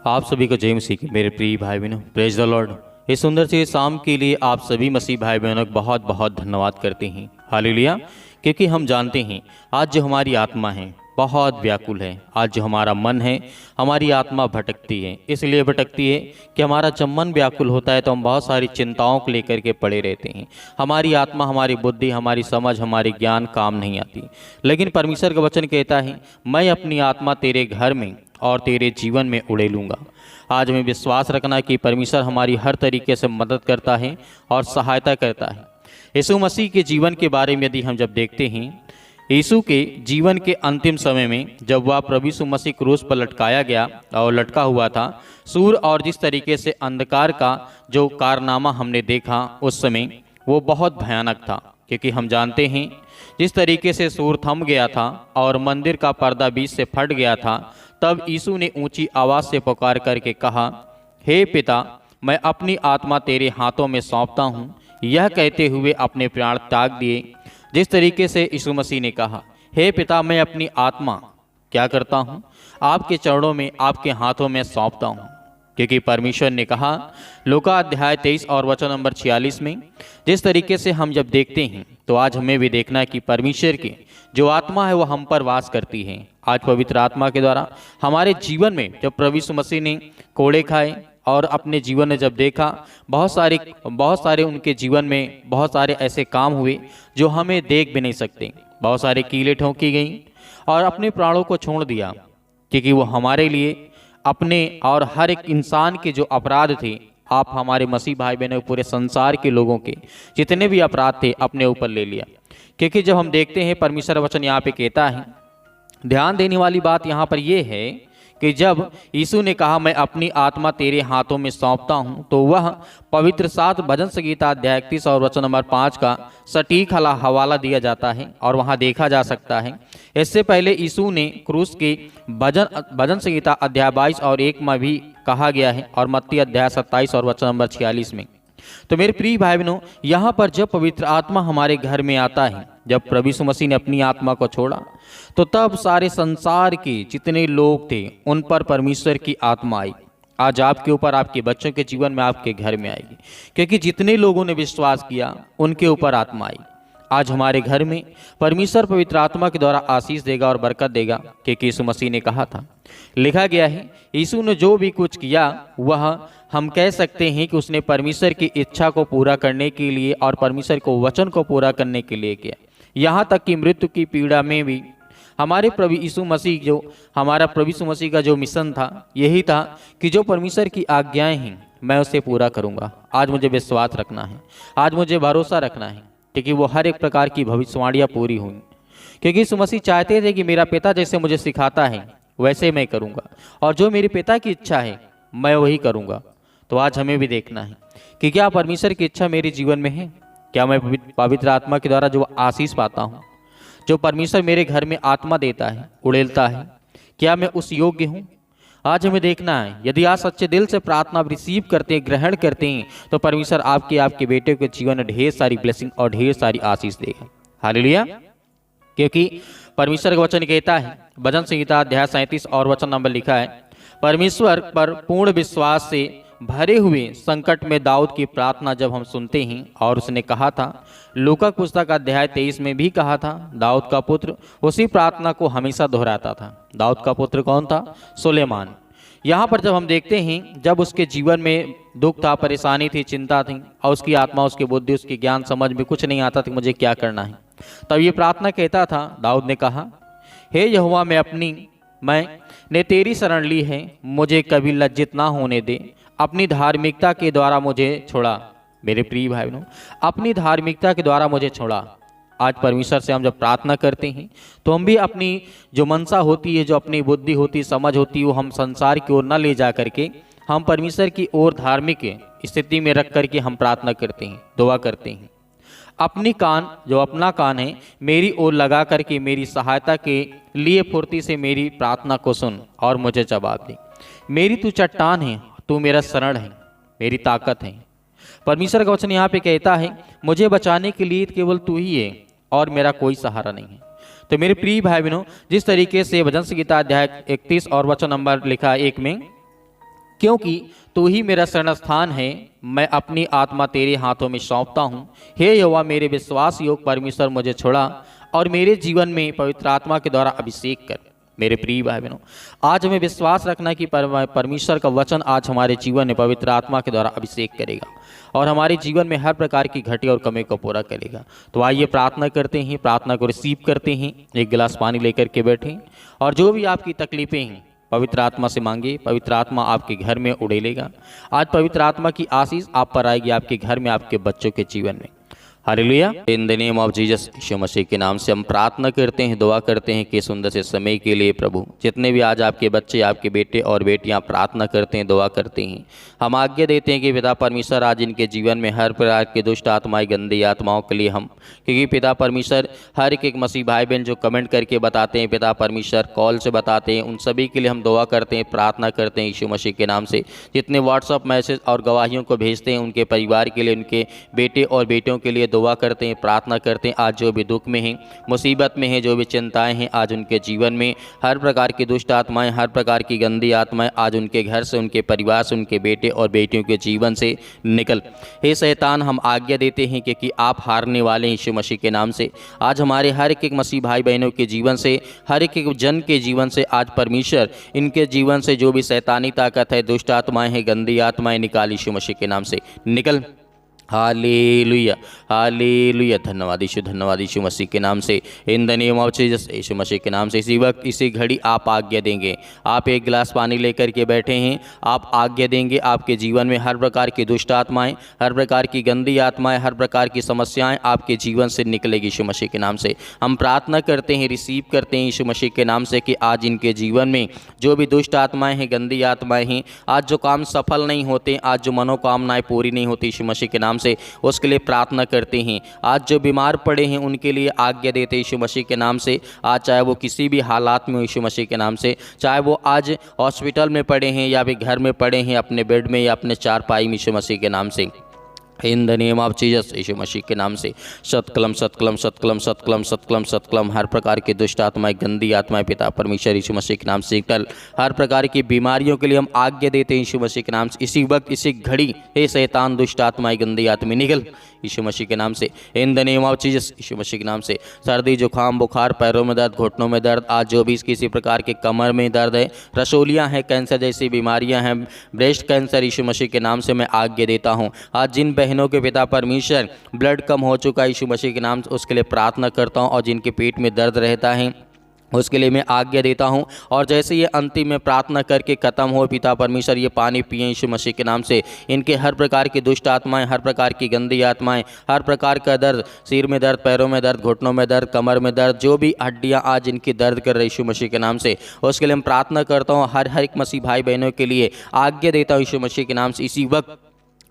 आप सभी को जय मसीह की मेरे प्रिय भाई बहनों, प्रेज द लॉर्ड। इस सुंदर से शाम के लिए आप सभी मसीह भाई बहनों को बहुत बहुत धन्यवाद करते हैं। हालेलुया। क्योंकि हम जानते हैं आज जो हमारी आत्मा है बहुत व्याकुल है। आज जो हमारा मन है, हमारी आत्मा भटकती है। इसलिए भटकती है कि हमारा जब मन व्याकुल होता है तो हम बहुत सारी चिंताओं को लेकर के पड़े रहते हैं। हमारी आत्मा, हमारी बुद्धि, हमारी समझ, हमारी ज्ञान काम नहीं आती। लेकिन परमेश्वर का वचन कहता है, मैं अपनी आत्मा तेरे घर में और तेरे जीवन में उड़ेलूंगा। आज हमें विश्वास रखना कि परमेश्वर हमारी हर तरीके से मदद करता है और सहायता करता है। यीशु मसीह के जीवन के बारे में यदि हम जब देखते हैं, यीशु के जीवन के अंतिम समय में जब वह प्रभु यीशु मसीह क्रूस पर लटकाया गया और लटका हुआ था, सूर और जिस तरीके से अंधकार का जो कारनामा हमने देखा उस समय वो बहुत भयानक था। क्योंकि हम जानते हैं जिस तरीके से सूर थम गया था और मंदिर का पर्दा बीच से फट गया था, तब यीशु ने ऊंची आवाज़ से पुकार करके कहा, हे पिता, मैं अपनी आत्मा तेरे हाथों में सौंपता हूँ। यह कहते हुए अपने प्राण त्याग दिए। जिस तरीके से यीशु मसीह ने कहा, हे पिता, मैं अपनी आत्मा क्या करता हूँ, आपके चरणों में, आपके हाथों में सौंपता हूँ। क्योंकि परमेश्वर ने कहा, लूका अध्याय 23 और वचन नंबर 46 में जिस तरीके से हम जब देखते हैं तो आज हमें भी देखना है कि परमेश्वर की जो आत्मा है वो हम पर वास करती है। आज पवित्र आत्मा के द्वारा हमारे जीवन में जब प्रभु यीशु मसीह ने कोड़े खाए और अपने जीवन में जब देखा, बहुत सारे उनके जीवन में बहुत सारे ऐसे काम हुए जो हमें देख भी नहीं सकते। बहुत सारे कीलें ठोंकी गई और अपने प्राणों को छोड़ दिया। क्योंकि वो हमारे लिए अपने और हर एक इंसान के जो अपराध थे, आप हमारे मसीह भाई बहनों, पूरे संसार के लोगों के जितने भी अपराध थे अपने ऊपर ले लिया। क्योंकि जब हम देखते हैं परमेश्वर वचन यहाँ पे कहता है, ध्यान देने वाली बात यहाँ पर यह है कि जब यीशु ने कहा, मैं अपनी आत्मा तेरे हाथों में सौंपता हूँ, तो वह पवित्र 7 भजन संगीता अध्याय 31 और वचन नंबर 5 का सटीक हवाला दिया जाता है और वहाँ देखा जा सकता है। इससे पहले यीशु ने क्रूस के भजन संगीता अध्याय 22 और 1 में भी कहा गया है और मत्ती अध्याय 27 और वचन नंबर 46 में। तो मेरे प्रिय भाई बहनों, यहाँ पर जब पवित्र आत्मा हमारे घर में आता है, जब प्रभु यीशु मसीह ने अपनी आत्मा को छोड़ा, तो तब सारे संसार के जितने लोग थे उन पर परमेश्वर की आत्मा आई। आज आपके ऊपर, आपके बच्चों के जीवन में, आपके घर में आएगी। क्योंकि जितने लोगों ने विश्वास किया उनके ऊपर आत्मा आई। आज हमारे घर में परमेश्वर पवित्र आत्मा के द्वारा आशीष देगा और बरकत देगा। क्योंकि यीशु मसीह ने कहा था, लिखा गया है, यीशु ने जो भी कुछ किया वह हम कह सकते हैं कि उसने परमेश्वर की इच्छा को पूरा करने के लिए और परमेश्वर को वचन को पूरा करने के लिए किया। यहाँ तक कि मृत्यु की पीड़ा में भी हमारे प्रभु यीशु मसीह, जो हमारा प्रभु यीशु मसीह का जो मिशन था, यही था कि जो परमेश्वर की आज्ञाएं हैं मैं उसे पूरा करूँगा। आज मुझे विश्वास रखना है, आज मुझे भरोसा रखना है, क्योंकि वो हर एक प्रकार की भविष्यवाणियाँ पूरी हुई। क्योंकि यीशु मसीह चाहते थे कि मेरा पिता जैसे मुझे सिखाता है वैसे मैं करूँगा, और जो मेरे पिता की इच्छा है मैं वही करूँगा। तो आज हमें भी देखना है कि क्या परमेश्वर की इच्छा मेरे जीवन में है। क्या मैं पवित्र आत्मा के द्वारा जो आशीष पाता हूँ, जो परमेश्वर मेरे घर में आत्मा देता है, उड़ेलता है, क्या मैं उस योग्य हूँ। आज हमें देखना है। यदि आप सच्चे दिल से प्रार्थना रिसीव करते हैं, ग्रहण करते हैं, तो परमेश्वर आपके बेटे के जीवन में ढेर सारी ब्लेसिंग और ढेर सारी आशीष देगा। हालेलुया। क्योंकि परमेश्वर का वचन कहता है, भजन संहिता अध्याय 37 और वचन नंबर लिखा है, परमेश्वर पर पूर्ण विश्वास से भरे हुए संकट में दाऊद की प्रार्थना जब हम सुनते हैं, और उसने कहा था, लूका पुस्तक अध्याय 23 में भी कहा था, दाऊद का पुत्र उसी प्रार्थना को हमेशा दोहराता था। दाऊद का पुत्र कौन था? सुलेमान। यहाँ पर जब हम देखते हैं, जब उसके जीवन में दुख था, परेशानी थी, चिंता थी, और उसकी आत्मा, उसकी बुद्धि, उसकी ज्ञान समझ में कुछ नहीं आता था मुझे क्या करना है, तब ये प्रार्थना कहता था, दाऊद ने कहा, हे यहोवा, मैंने तेरी शरण ली है, मुझे कभी लज्जित ना होने दे, अपनी धार्मिकता के द्वारा मुझे छोड़ा। मेरे प्रिय भाई बहनों, अपनी धार्मिकता के द्वारा मुझे छोड़ा। आज परमेश्वर से हम जब प्रार्थना करते हैं तो हम भी अपनी जो मनसा होती है, जो अपनी बुद्धि होती, समझ होती है, वो हम संसार की ओर न ले जा करके हम परमेश्वर की ओर धार्मिक स्थिति में रख करके हम प्रार्थना करते हैं, दुआ करते हैं। अपना कान है मेरी ओर लगा करके मेरी सहायता के लिए फुर्ती से मेरी प्रार्थना को सुन और मुझे जवाब दे। मेरी तू चट्टान है, तू मेरा शरण है, मेरी ताकत है। परमेश्वर का वचन यहाँ पे कहता है, मुझे बचाने के लिए केवल तू ही है और मेरा कोई सहारा नहीं है। तो मेरे प्रिय भाई बहनों, जिस तरीके से भजन संहिता अध्याय 31 और वचन नंबर लिखा 1 में, क्योंकि तू ही मेरा शरण स्थान है, मैं अपनी आत्मा तेरे हाथों में सौंपता हूँ। हे यहोवा, मेरे विश्वास योग परमेश्वर मुझे छोड़ा और मेरे जीवन में पवित्र आत्मा के द्वारा अभिषेक कर। मेरे प्रिय भाई बहनों, आज हमें विश्वास रखना कि परमेश्वर का वचन आज हमारे जीवन में पवित्र आत्मा के द्वारा अभिषेक करेगा और हमारे जीवन में हर प्रकार की घटी और कमी को पूरा करेगा। तो आइए प्रार्थना करते हैं, प्रार्थना को रिसीव करते हैं। एक गिलास पानी लेकर के बैठें और जो भी आपकी तकलीफें हैं पवित्र आत्मा से मांगे। पवित्र आत्मा आपके घर में उड़ेलेगा। आज पवित्र आत्मा की आशीष आप पर आएगी, आपके घर में, आपके बच्चों के जीवन में। Hallelujah. In the name of Jesus, Yeshu Masih के नाम से हम प्रार्थना करते हैं, दुआ करते हैं कि सुंदर से समय के लिए प्रभु, जितने भी आज आपके बच्चे, आपके बेटे और बेटियां प्रार्थना करते हैं, दुआ करते हैं, हम आज्ञा देते हैं कि पिता परमेश्वर आज इनके जीवन में हर प्रकार के दुष्ट आत्माएं, गंदी आत्माओं के लिए हम, क्योंकि पिता परमेश्वर हर एक मसीह भाई बहन जो कमेंट करके बताते हैं, पिता परमेश्वर कॉल से बताते हैं, उन सभी के लिए हम दुआ करते हैं, प्रार्थना करते हैं यीशु मसीह के नाम से। जितने व्हाट्सअप मैसेज और गवाहियों को भेजते हैं उनके परिवार के लिए, उनके बेटे और बेटियों के लिए दुआ करते हैं, प्रार्थना करते हैं। आज जो भी दुख में हैं, मुसीबत में हैं, जो भी चिंताएं हैं, आज उनके जीवन में हर प्रकार की दुष्ट आत्माएं, हर प्रकार की गंदी आत्माएं आज उनके घर से, उनके परिवार से, उनके बेटे और बेटियों के जीवन से निकल। हे शैतान, हम आज्ञा देते हैं कि आप हारने वाले हैं यीशु मसीह के नाम से। आज हमारे हर एक मसीह भाई बहनों के जीवन से, हर एक जन के जीवन से आज परमेश्वर इनके जीवन से जो भी शैतानी ताकत है, दुष्ट आत्माएं हैं, गंदी आत्माएं निकाल यीशु मसीह के नाम से निकल। Hallelujah, hallelujah. धन्यवाद यीशु मसीह के नाम से। In the name of Jesus, Yeshu Masih के नाम से इसी वक्त, इसी घड़ी आप आज्ञा देंगे। आप एक गिलास पानी लेकर के बैठे हैं, आप आज्ञा देंगे, आपके जीवन में हर प्रकार की दुष्ट आत्माएं, हर प्रकार की गंदी आत्माएं, हर प्रकार की समस्याएं आपके जीवन से निकलेगी यीशु मसीह के नाम से। हम प्रार्थना करते हैं, रिसीव करते हैं यीशु मसीह के नाम से कि आज इनके जीवन में जो भी दुष्ट आत्माएं हैं, गंदी आत्माएं हैं, आज जो काम सफल नहीं होते, आज जो मनोकामनाएं पूरी नहीं होती यीशु मसीह के नाम से, उसके लिए प्रार्थना करते हैं। आज जो बीमार पड़े हैं उनके लिए आज्ञा देते हैं यीशु मसीह के नाम से। आज चाहे वो किसी भी हालात में हो यीशु मसीह के नाम से, चाहे वो आज हॉस्पिटल में पड़े हैं या फिर घर में पड़े हैं अपने बेड में या अपने चारपाई में यीशु मसीह के नाम से। In the name of Jesus, Yeshu Masih के नाम से सतकलम सतकलम सतकलम सतकलम सतकलम सतकलम हर प्रकार की दुष्ट आत्माएं, गंदी आत्माएं पिता परमेश्वर यीशु मसीह के नाम से कल, हर प्रकार की बीमारियों के लिए हम आज्ञा देते हैं यीशु मसीह के नाम से। इसी वक्त, इसी घड़ी, हे शैतान, दुष्ट आत्माएं, गंदी आत्माएं निकल यीशु मसीह के नाम से। In the name of Jesus, Yeshu Masih के नाम से। सर्दी, जुकाम, बुखार, पैरों में दर्द, घुटनों में दर्द, आज जो भी किसी प्रकार के कमर में दर्द है, रसोलियाँ हैं, कैंसर जैसी बीमारियाँ हैं, ब्रेस्ट कैंसर, यीशु मसीह के नाम से मैं आज्ञा देता हूँ। आज जिन बहनों के पिता परमेश्वर ब्लड कम हो चुका है यीशु मसीह के नाम से, उसके लिए प्रार्थना करता हूँ। और जिनके पेट में दर्द रहता है उसके लिए मैं आज्ञा देता हूं। और जैसे ये अंतिम में प्रार्थना करके ख़त्म हो, पिता परमेश्वर ये पानी पिए यीशु मसीह के नाम से। इनके हर प्रकार की दुष्ट आत्माएं, हर प्रकार की गंदी आत्माएं, हर प्रकार का दर्द, सिर में दर्द, पैरों में दर्द, घुटनों में दर्द, कमर में दर्द, जो भी हड्डियां आज इनकी दर्द कर रही यीशु मसीह के नाम से, उसके लिए मैं प्रार्थना करता हूँ। हर एक मसीह भाई बहनों के लिए आज्ञा देता हूँ यीशु मसीह के नाम से। इसी वक्त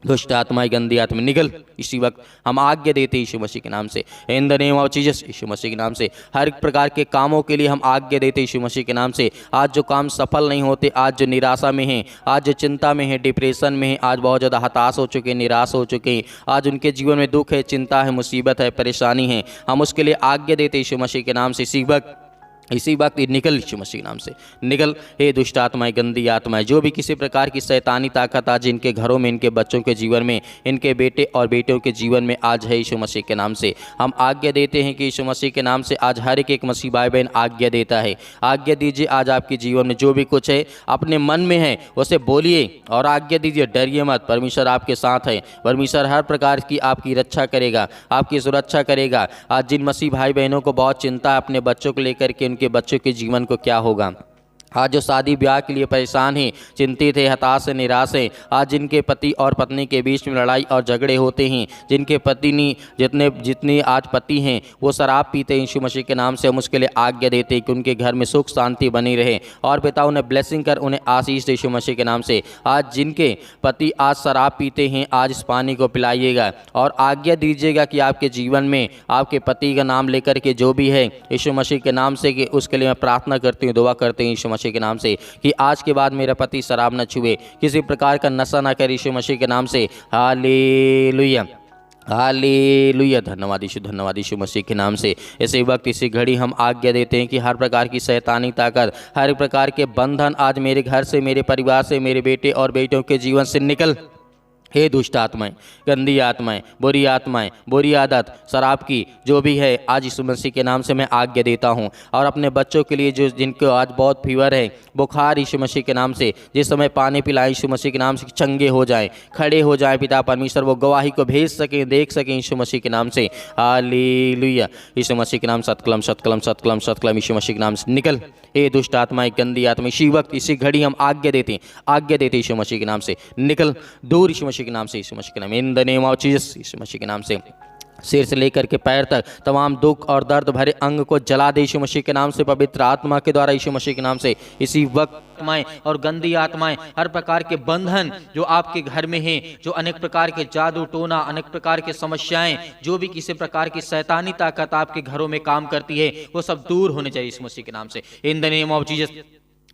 दुष्ट आत्माएं, गंदी आत्मा निकल, इसी वक्त हम आज्ञा देते हैं यीशु मसीह के नाम से। In the name of Jesus, Yeshu Masih के नाम से। हर प्रकार के कामों के लिए हम आज्ञा देते हैं यीशु मसीह के नाम से। आज जो काम सफल नहीं होते, आज जो निराशा में हैं, आज जो चिंता में हैं, डिप्रेशन में हैं, आज बहुत ज़्यादा हताश हो चुके हैं, निराश हो चुके हैं, आज उनके जीवन में दुख है, चिंता है, मुसीबत है, परेशानी है, हम उसके लिए आज्ञा देते हैं यीशु मसीह के नाम से। इसी वक्त निकल यीशु मसीह नाम से निकल। हे दुष्ट आत्माएं, गंदी आत्माएं, जो भी किसी प्रकार की शैतानी ताकत आज इनके घरों में, इनके बच्चों के जीवन में, इनके बेटे और बेटियों के जीवन में आज है यीशु मसीह के नाम से, हम आज्ञा देते हैं कि यीशु मसीह के नाम से आज हर एक मसीह भाई बहन आज्ञा देता है। आज्ञा दीजिए आज आपके जीवन में जो भी कुछ है अपने मन में है उसे बोलिए और आज्ञा दीजिए, डरिए मत, परमेश्वर आपके साथ है। परमेश्वर हर प्रकार की आपकी रक्षा करेगा, आपकी सुरक्षा करेगा। आज जिन मसीह भाई बहनों को बहुत चिंता है अपने बच्चों को लेकर के, उनके बच्चों के जीवन को क्या होगा, आज जो शादी ब्याह के लिए परेशान हैं, चिंतित है, हताश है, निराश है, आज जिनके पति और पत्नी के बीच में लड़ाई और झगड़े होते हैं, जिनके पत्नी जितने आज पति हैं वो शराब पीते हैं, यीशु मसीह के नाम से हम उसके लिए आज्ञा देते हैं कि उनके घर में सुख शांति बनी रहे और पिता उन्हें ब्लेसिंग कर, उन्हें आशीष दे यीशु मसीह के नाम से। आज जिनके पति आज शराब पीते हैं, आज इस पानी को पिलाइएगा और आज्ञा दीजिएगा कि आपके जीवन में आपके पति का नाम लेकर के जो भी है यीशु मसीह के नाम से, कि उसके लिए मैं प्रार्थना करती हूँ, दुआ करते हैं यीशु मसीह के नाम से कि आज के बाद मेरा पति शराब न छुए, किसी प्रकार का नशा न करे यीशु मसीह के नाम से। हालेलुया। हालेलुया। धन्यवाद यीशु मसीह के नाम से। इसी वक्त इसी घड़ी हम आज्ञा देते हैं कि हर प्रकार की शैतानी ताकत, हर प्रकार के बंधन आज मेरे घर से, मेरे परिवार से, मेरे बेटे और बेटियों के जीवन से निकल। हे दुष्ट आत्माएं, गंदी आत्माएं, बुरी आदत, शराब की जो भी है, आज यीशु मसीह के नाम से मैं आज्ञा देता हूं। और अपने बच्चों के लिए जो जिनको आज बहुत फीवर है, बुखार, यीशु मसीह के नाम से जिस समय पानी पिलाएं, यीशु मसीह के नाम से चंगे हो जाएं, खड़े हो जाएं पिता परमेश्वर, वो गवाही को भेज सकें, देख सकें यीशु मसीह के नाम से। हालेलुया। यीशु मसीह के नाम सतकलम सतकलम सतकलम सतकलम यीशु मसीह के नाम से निकल। हे दुष्ट आत्माएं, गंदी आत्मा, इसी वक्त इसी घड़ी हम आज्ञा देते यीशु मसीह के नाम से निकल दूर, यीशु मसीह के नाम से, यीशु मसीह के नाम, in the name of Jesus, Yeshu Masih के नाम से। सिर से लेकर के पैर तक तमाम दुख और दर्द भरे अंग को जला दे यीशु मसीह के नाम से, पवित्र आत्मा के द्वारा यीशु मसीह के नाम से। इसी वक्त आत्माएं और गंदी आत्माएं, हर प्रकार के बंधन जो आपके घर में हैं, जो अनेक प्रकार के जादू टोना, अनेक प्रकार के समस्याएं, जो भी किसी प्रकार की शैतानी ताकत आपके घरों में काम करती है, वो सब दूर होने चाहिए यीशु मसीह के नाम से, in the name of Jesus.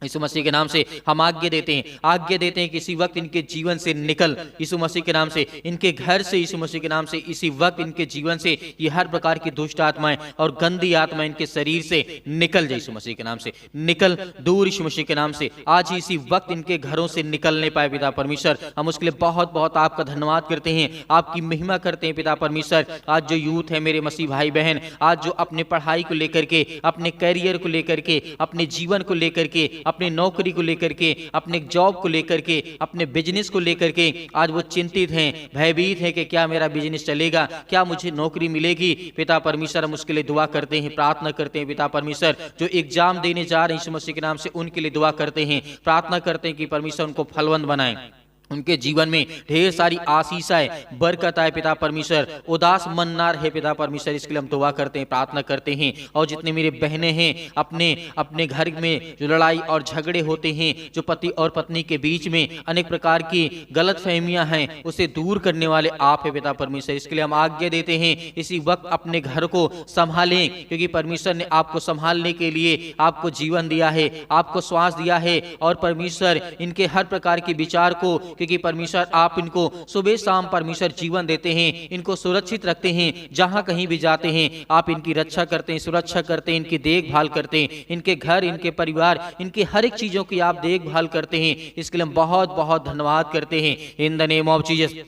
Yeshu Masih के नाम से हम आज्ञा देते हैं कि इसी वक्त इनके जीवन से निकल यीशु मसीह के नाम से, इनके घर से यीशु मसीह के नाम से, इसी वक्त इनके जीवन से ये हर प्रकार की दुष्ट आत्माएं और गंदी आत्माएं इनके शरीर से निकल जाए यीशु मसीह के नाम से, निकल दूर यीशु मसीह के नाम से। आज ही इसी वक्त इनके घरों से निकलने पाए पिता परमेश्वर, हम उसके लिए बहुत बहुत आपका धन्यवाद करते हैं, आपकी महिमा करते हैं पिता परमेश्वर। आज जो यूथ है मेरे मसीह भाई बहन, आज जो अपने पढ़ाई को लेकर के, अपने कैरियर को लेकर के, अपने जीवन को लेकर के, अपने नौकरी को लेकर के, अपने जॉब को लेकर के, अपने बिजनेस को लेकर के आज वो चिंतित हैं, भयभीत हैं कि क्या मेरा बिजनेस चलेगा, क्या मुझे नौकरी मिलेगी। पिता परमेश्वर हम उसके लिए दुआ करते हैं, प्रार्थना करते हैं पिता परमेश्वर, जो एग्जाम देने जा रहे हैं यीशु मसीह के नाम से उनके लिए दुआ करते हैं, प्रार्थना करते हैं कि परमेश्वर उनको फलवंत बनाए, उनके जीवन में ढेर सारी आशीष है, बरकत है पिता परमेश्वर, उदास मन ना रहे पिता परमेश्वर, इसके लिए हम दुआ करते हैं, प्रार्थना करते हैं। और जितने मेरे बहनें हैं, अपने अपने घर में जो लड़ाई और झगड़े होते हैं, जो पति और पत्नी के बीच में अनेक प्रकार की गलत फहमियां हैं, उसे दूर करने वाले आप है पिता परमेश्वर, इसके लिए हम आज्ञा देते हैं इसी वक्त अपने घर को संभालें, क्योंकि परमेश्वर ने आपको संभालने के लिए आपको जीवन दिया है, आपको श्वास दिया है। और परमेश्वर इनके हर प्रकार के विचार को, क्योंकि परमेश्वर आप इनको सुबह शाम परमेश्वर जीवन देते हैं, इनको सुरक्षित रखते हैं, जहां कहीं भी जाते हैं आप इनकी रक्षा करते हैं, सुरक्षा करते हैं, इनकी देखभाल करते हैं, इनके घर, इनके परिवार, इनकी हर एक चीजों की आप देखभाल करते हैं, इसके लिए हम बहुत बहुत धन्यवाद करते हैं in the name of Jesus,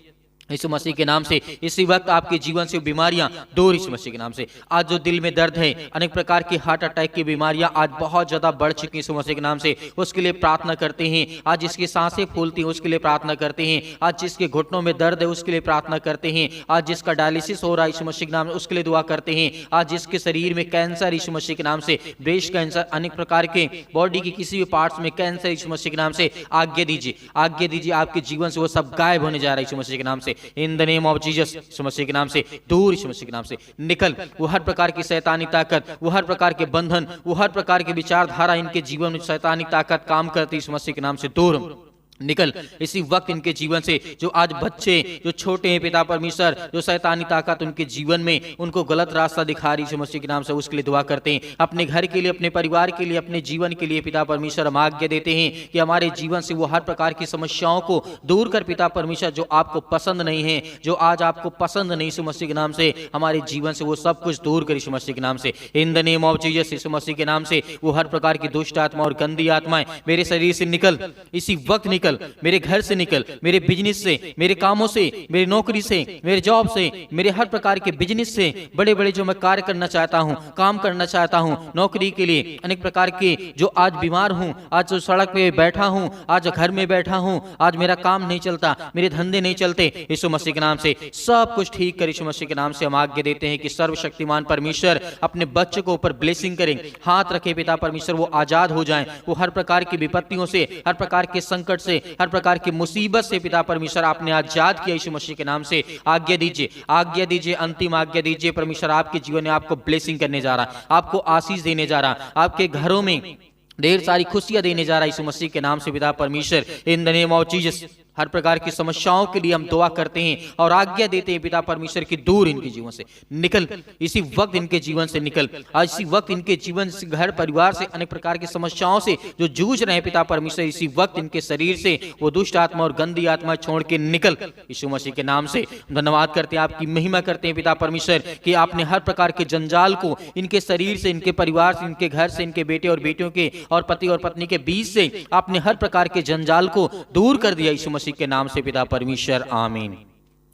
Yeshu Masih के नाम से। इसी वक्त आपके जीवन से बीमारियां दूर यीशु मसीह के नाम से। आज जो दिल में दर्द है, अनेक प्रकार की हार्ट अटैक की बीमारियां आज बहुत ज्यादा बढ़ चुकी यीशु मसीह के नाम से, उसके लिए प्रार्थना करते हैं। आज जिसकी सांसें फूलती हैं उसके लिए प्रार्थना करते हैं, आज जिसके घुटनों में दर्द है उसके लिए प्रार्थना करते हैं, आज जिसका डायलिसिस हो रहा है यीशु मसीह के नाम से उसके लिए दुआ करते हैं, आज जिसके शरीर में कैंसर यीशु मसीह के नाम से, ब्रेस्ट कैंसर, अनेक प्रकार के बॉडी के किसी भी पार्ट्स में कैंसर यीशु मसीह के नाम से आज्ञा दीजिए आपके जीवन से वो सब गायब होने जा रहा है यीशु मसीह के नाम से, in the name of Jesus. Yeshu Masih के नाम से दूर, यीशु मसीह के नाम से निकल। वो हर प्रकार की शैतानी ताकत, वो हर प्रकार के बंधन, वो हर प्रकार की विचारधारा इनके जीवन में शैतानी ताकत काम करती है, यीशु मसीह के नाम से दूर निकल। इसी वक्त इनके जीवन से जो आज बच्चे जो छोटे हैं पिता परमेश्वर, जो शैतानी ताकत उनके जीवन में उनको गलत रास्ता दिखा रही यीशु मसीह के नाम से, उसके लिए दुआ करते हैं। अपने घर के लिए, अपने परिवार के लिए, अपने जीवन के लिए पिता परमेश्वर हम आज्ञा देते हैं कि हमारे जीवन से वो हर प्रकार की समस्याओं को दूर कर पिता परमेश्वर, जो आपको पसंद नहीं है, जो आज आपको पसंद नहीं यीशु मसीह के नाम से, हमारे जीवन से वो सब कुछ दूर कर यीशु मसीह के नाम से, in the name of Jesus. Yeshu Masih के नाम से वो हर प्रकार की दुष्ट आत्मा और गंदी आत्माएं मेरे शरीर से निकल, इसी वक्त निकल, मेरे घर से निकल, मेरे बिजनेस से, मेरे कामों से, मेरी नौकरी से, मेरे जॉब से, मेरे हर प्रकार के बिजनेस से, बड़े बड़े जो मैं कार्य करना चाहता हूं, काम करना चाहता हूं, नौकरी के लिए, अनेक प्रकार के जो आज बीमार हूं, आज जो सड़क पे बैठा हूं, आज घर में बैठा हूं, आज मेरा काम नहीं चलता, मेरे धंधे नहीं चलते, यीशु मसीह के नाम से सब कुछ ठीक कर यीशु मसीह के नाम से हम आज्ञा देते हैं कि सर्वशक्तिमान परमेश्वर अपने बच्चे को ऊपर ब्लेसिंग करें, हाथ रखे पिता परमेश्वर, वो आजाद हो जाएं, वो हर प्रकार की विपत्तियों से, हर प्रकार के संकट से, हर प्रकार की मुसीबत से पिता परमेश्वर आपने आजाद किया यीशु मसीह के नाम से। आज्ञा दीजिए, अंतिम आज्ञा दीजिए परमेश्वर, आपके जीवन में आपको ब्लेसिंग करने जा रहा, आपको आशीष देने जा रहा, आपके घरों में ढेर सारी खुशियां देने जा रहा है यीशु मसीह के नाम से पिता परमेश्वर, in the name of Jesus. हर प्रकार की समस्याओं के लिए हम दुआ करते हैं और आज्ञा देते हैं पिता परमेश्वर की दूर इनके जीवन से निकल, इसी वक्त इनके जीवन से निकल। आज इसी वक्त इनके जीवन से, घर परिवार से, अनेक प्रकार की समस्याओं से जो जूझ रहे हैं पिता परमेश्वर, इसी वक्त इनके शरीर से वो दुष्ट आत्मा और गंदी आत्मा छोड़ के निकल यीशु मसीह के नाम से। धन्यवाद करते हैं, आपकी महिमा करते हैं पिता परमेश्वर कि आपने हर प्रकार के जंजाल को इनके शरीर से, इनके परिवार से, इनके घर से, इनके बेटे और बेटियों के और पति और पत्नी के बीच से आपने हर प्रकार के जंजाल को दूर कर दिया यीशु मसीह के नाम से पिता परमेश्वर, आमीन।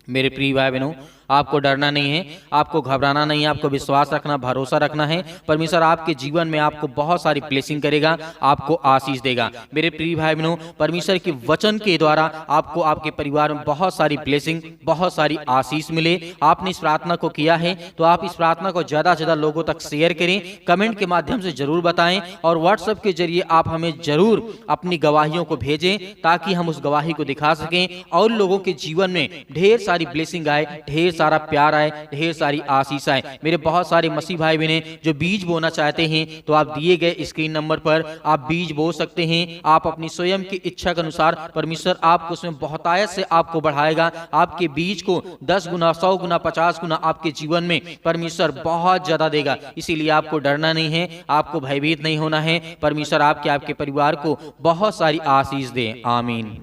मेरे प्रिय भाई बहनों, आपको डरना नहीं है, आपको घबराना नहीं है, आपको विश्वास रखना, भरोसा रखना है। परमेश्वर आपके जीवन में आपको बहुत सारी ब्लेसिंग करेगा, आपको आशीष देगा। मेरे प्रिय भाई बहनों, परमेश्वर के वचन के द्वारा आपको आपके परिवार में बहुत सारी ब्लेसिंग, बहुत सारी आशीष मिले। आपने इस प्रार्थना को किया है तो आप इस प्रार्थना को ज़्यादा से ज़्यादा लोगों तक शेयर करें, कमेंट के माध्यम से जरूर बताएं और व्हाट्सएप के जरिए आप हमें जरूर अपनी गवाहियों को भेजें ताकि हम उस गवाही को दिखा सकें और लोगों के जीवन में ढेर सारी ब्लेसिंग आए, ढेर सारा प्यार आए, ढेर सारी आशीष आए। मेरे बहुत सारे मसीह भाई बहनें जो बीज बोना चाहते हैं तो आप दिए गए स्क्रीन नंबर पर आप बीज बो सकते हैं। आप अपनी स्वयं की इच्छा के अनुसार परमेश्वर आपको उसमें बहुतायत से आपको बढ़ाएगा। आपके बीज को 10 गुना, 100 गुना, 50 गुना आपके जीवन में परमेश्वर बहुत ज्यादा देगा। इसीलिए आपको डरना नहीं है, आपको भयभीत नहीं होना है। परमेश्वर आपके परिवार को बहुत सारी आशीष दे, आमीन।